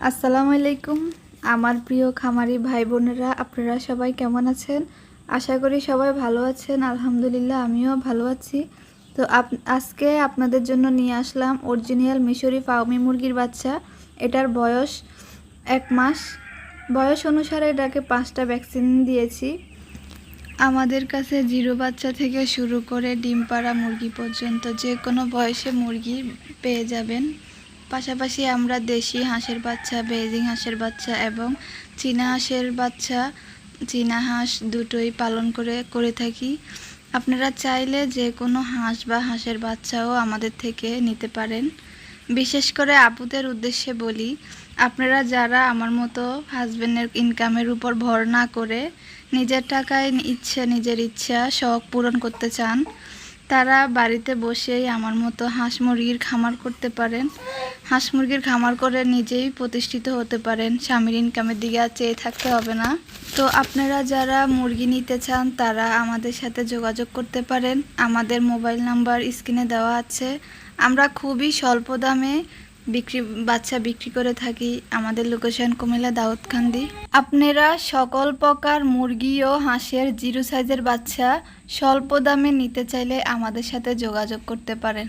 আসসালামু আলাইকুম আমার প্রিয় খামারি ভাই বোনেরা, আপনারা সবাই কেমন আছেন? আশা করি সবাই ভালো আছেন। আলহামদুলিল্লাহ আমিও ভালো আছি। তো আজকে আপনাদের জন্য নিয়ে আসলাম অরিজিনাল মিশরি ফার্মি মুরগির বাচ্চা। এটার বয়স 1 মাস। বয়স অনুসারে এটাকে 5টা ভ্যাকসিন দিয়েছি। আমাদের কাছে জিরো বাচ্চা থেকে শুরু করে ডিম পাড়া মুরগি পর্যন্ত যে কোনো বয়সে মুরগি পেয়ে যাবেন। পাশাপাশি আমরা দেশি হাঁসের বাচ্চা, বেজিং হাঁসের বাচ্চা এবং চীনা হাঁসের বাচ্চা, চীনা হাঁস দুটোই পালন করে থাকি। আপনারা চাইলে যে কোনো হাঁস বা হাঁসের বাচ্চাও আমাদের থেকে নিতে পারেন। বিশেষ করে আপুদের উদ্দেশ্যে বলি, আপনারা যারা আমার মতো হাজবেন্ডের ইনকামের উপর ভর না করে নিজের টাকায় নিজের ইচ্ছা শখ পূরণ করতে চান, তারা বাড়িতে বসেই আমার মতো হাঁস মুরগির খামার করতে পারেন। হাঁস মুরগির খামার করে নিজেই প্রতিষ্ঠিত হতে পারেন। স্বামীর ইনকামের দিকে আর চেয়ে থাকতে হবে না। তো আপনারা যারা মুরগি নিতে চান তারা আমাদের সাথে যোগাযোগ করতে পারেন। আমাদের মোবাইল নাম্বার স্ক্রিনে দেওয়া আছে। আমরা খুবই স্বল্প দামে বাচ্চা বিক্রি করে থাকি। আমাদের লোকেশন কুমিল্লা দাউদকান্দি। আপনারা সকল প্রকার মুরগি ও হাঁসের জিরো সাইজের বাচ্চা স্বল্প দামে নিতে চাইলে আমাদের সাথে যোগাযোগ করতে পারেন।